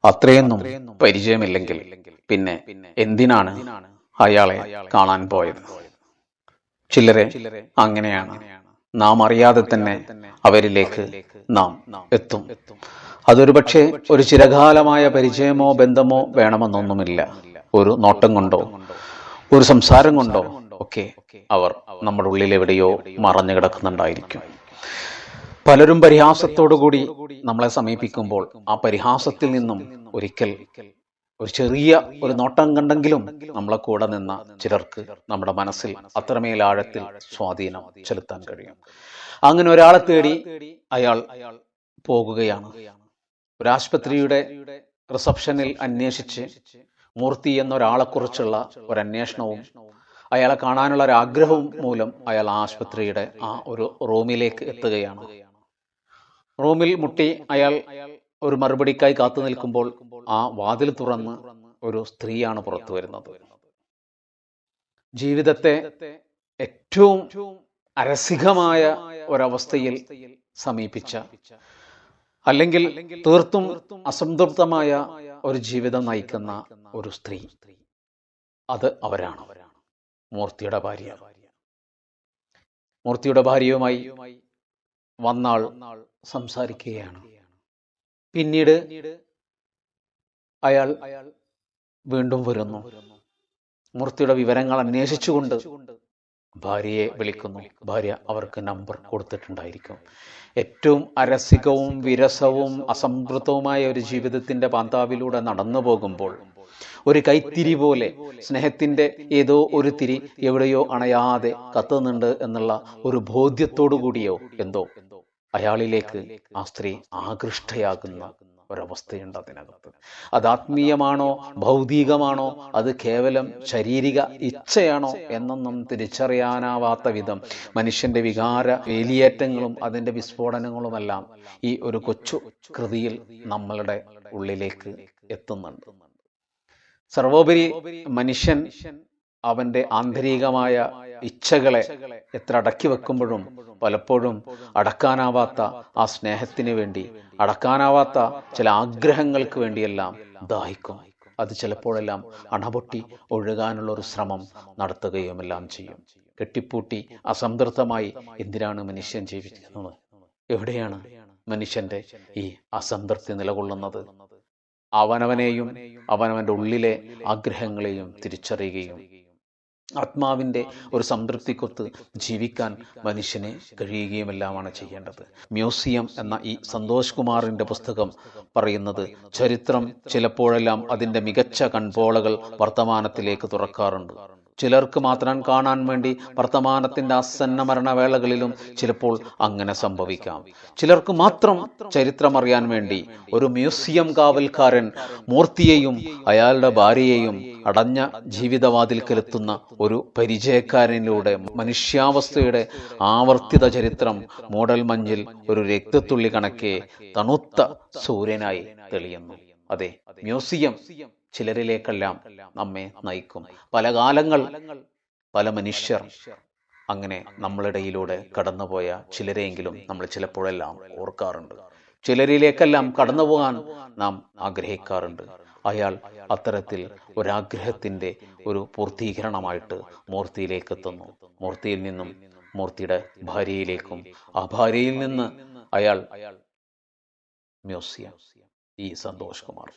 അത്രയൊന്നും പരിചയമില്ലെങ്കിൽ പിന്നെ എന്തിനാണ് അയാളെ കാണാൻ പോയത്? ചിലരെ അങ്ങനെയാണ്. നാം അറിയാതെ തന്നെ അവരിലേക്ക് നാം എത്തും. അതൊരു പക്ഷേ ഒരു ചിരകാലമായ പരിചയമോ ബന്ധമോ വേണമെന്നൊന്നുമില്ല. ഒരു നോട്ടം കൊണ്ടോ ഒരു സംസാരം കൊണ്ടോ ഒക്കെ അവർ നമ്മുടെ ഉള്ളിൽ എവിടെയോ മറഞ്ഞു കിടക്കുന്നുണ്ടായിരിക്കും. പലരും പരിഹാസത്തോടുകൂടി നമ്മളെ സമീപിക്കുമ്പോൾ ആ പരിഹാസത്തിൽ നിന്നും ഒരിക്കൽ ഒരു ചെറിയ ഒരു നോട്ടം കണ്ടെങ്കിലും നമ്മളെ കൂടെ നിന്ന ചിലർക്ക് നമ്മുടെ മനസ്സിൽ അത്രമേൽ ആഴത്തിൽ സ്വാധീനം ചെലുത്താൻ കഴിയും. അങ്ങനെ ഒരാളെ തേടി അയാൾ പോകുകയാണ്. ഒരാശുപത്രിയുടെ റിസപ്ഷനിൽ അന്വേഷിച്ച് മൂർത്തി എന്നൊരാളെക്കുറിച്ചുള്ള ഒരു അന്വേഷണവും അയാളെ കാണാനുള്ള ഒരു ആഗ്രഹവും മൂലം അയാൾ ആശുപത്രിയുടെ ആ ഒരു റൂമിലേക്ക് എത്തുകയാണ്. റൂമിൽ മുട്ടി അയാൾ ഒരു മറുപടിക്കായി കാത്തു നിൽക്കുമ്പോൾ ആ വാതിൽ തുറന്ന് ഒരു സ്ത്രീയാണ് പുറത്തു വരുന്നത്. ജീവിതത്തെ ഏറ്റവും അരസികമായ ഒരവസ്ഥയിൽ സമീപിച്ച, അല്ലെങ്കിൽ തീർത്തും അസംതൃപ്തമായ ഒരു ജീവിതം നയിക്കുന്ന ഒരു സ്ത്രീ, അത് അവരാണ് മൂർത്തിയുടെ ഭാര്യ. മൂർത്തിയുടെ ഭാര്യയുമായി വന്നാൾ സംസാരിക്കുകയാണ്. പിന്നീട് അയാൾ വീണ്ടും വരുന്നു. മൂർത്തിയുടെ വിവരങ്ങൾ അന്വേഷിച്ചുകൊണ്ട് ഭാര്യയെ വിളിക്കുന്നു. ഭാര്യ അവർക്ക് നമ്പർ കൊടുത്തിട്ടുണ്ടായിരിക്കും. ഏറ്റവും അരസികവും വിരസവും അസംതൃപ്തവുമായ ഒരു ജീവിതത്തിന്റെ പാന്താവിലൂടെ നടന്നു പോകുമ്പോൾ ഒരു കൈത്തിരി പോലെ സ്നേഹത്തിന്റെ ഏതോ ഒരു തിരി എവിടെയോ അണയാതെ കത്തുന്നുണ്ട് എന്നുള്ള ഒരു ബോധ്യത്തോടു കൂടിയോ എന്തോ അയാളിലേക്ക് ആ സ്ത്രീ ആകൃഷ്ടയാകുന്ന ഒരവസ്ഥയുണ്ട് അതിനകത്ത്. അത് ആത്മീയമാണോ ഭൗതികമാണോ, അത് കേവലം ശാരീരിക ഇച്ഛയാണോ എന്നൊന്നും തിരിച്ചറിയാനാവാത്ത വിധം മനുഷ്യന്റെ വികാര വേലിയേറ്റങ്ങളും അതിന്റെ വിസ്ഫോടനങ്ങളുമെല്ലാം ഈ ഒരു കൊച്ചു കൃതിയിൽ നമ്മളുടെ ഉള്ളിലേക്ക് എത്തുന്നുണ്ട്. സർവോപരി മനുഷ്യൻ അവന്റെ ആന്തരികമായ ഇച്ഛകളെ എത്ര അടക്കി വെക്കുമ്പോഴും പലപ്പോഴും അടക്കാനാവാത്ത ആ സ്നേഹത്തിന് വേണ്ടി, അടക്കാനാവാത്ത ചില ആഗ്രഹങ്ങൾക്ക് വേണ്ടിയെല്ലാം ദാഹിക്കും. അത് ചിലപ്പോഴെല്ലാം അണപൊട്ടി ഒഴുകാനുള്ള ഒരു ശ്രമം നടത്തുകയുമെല്ലാം ചെയ്യും. കെട്ടിപ്പൂട്ടി അസംതൃപ്തമായി എന്തിനാണ് മനുഷ്യൻ ജീവിക്കുന്നത്? എവിടെയാണ് മനുഷ്യന്റെ ഈ അസംതൃപ്തി നിലകൊള്ളുന്നത്? അവനവനെയും അവനവന്റെ ഉള്ളിലെ ആഗ്രഹങ്ങളെയും തിരിച്ചറിയുകയും ആത്മാവിന്റെ ഒരു സംതൃപ്തിക്കൊത്ത് ജീവിക്കാൻ മനുഷ്യനെ കഴിയുകയുമെല്ലാമാണ് ചെയ്യേണ്ടത്. മ്യൂസിയം എന്ന ഈ സന്തോഷ് കുമാറിന്റെ പുസ്തകം പറയുന്നത്, ചരിത്രം ചിലപ്പോഴെല്ലാം അതിന്റെ മികച്ച കൺപോളകൾ വർത്തമാനത്തിലേക്ക് തുറക്കാറുണ്ട്. ചിലർക്ക് മാത്രം കാണാൻ വേണ്ടി വർത്തമാനത്തിന്റെ ആസന്ന മരണവേളകളിലും ചിലപ്പോൾ അങ്ങനെ സംഭവിക്കാം. ചിലർക്ക് മാത്രം ചരിത്രം അറിയാൻ വേണ്ടി ഒരു മ്യൂസിയം കാവൽക്കാരൻ മൂർത്തിയെയും അയാളുടെ ഭാര്യയെയും അടഞ്ഞ ജീവിതവാതിൽക്കലെത്തുന്ന ഒരു പരിചയക്കാരനിലൂടെ മനുഷ്യാവസ്ഥയുടെ ആവർത്തിത ചരിത്രം മൂടൽമഞ്ഞിൽ ഒരു രക്തത്തുള്ളി കണക്കെ തണുത്ത സൂര്യനായി തെളിയുന്നു. അതെ, മ്യൂസിയം ചിലരിലേക്കെല്ലാം നമ്മെ നയിക്കും. പല കാലങ്ങൾ, പല മനുഷ്യർ അങ്ങനെ നമ്മളിടയിലൂടെ കടന്നുപോയ ചിലരെങ്കിലും നമ്മൾ ചിലപ്പോഴെല്ലാം ഓർക്കാറുണ്ട്. ചിലരിലേക്കെല്ലാം കടന്നു പോകാൻ നാം ആഗ്രഹിക്കാറുണ്ട്. അയാൾ അത്തരത്തിൽ ഒരാഗ്രഹത്തിന്റെ ഒരു പൂർത്തീകരണമായിട്ട് മൂർത്തിയിലേക്ക് എത്തുന്നു. മൂർത്തിയിൽ നിന്നും മൂർത്തിയുടെ ഭാര്യയിലേക്കും, ആ ഭാര്യയിൽ നിന്ന് അയാൾ മ്യൂസിയം. ഈ സന്തോഷ് കുമാർ.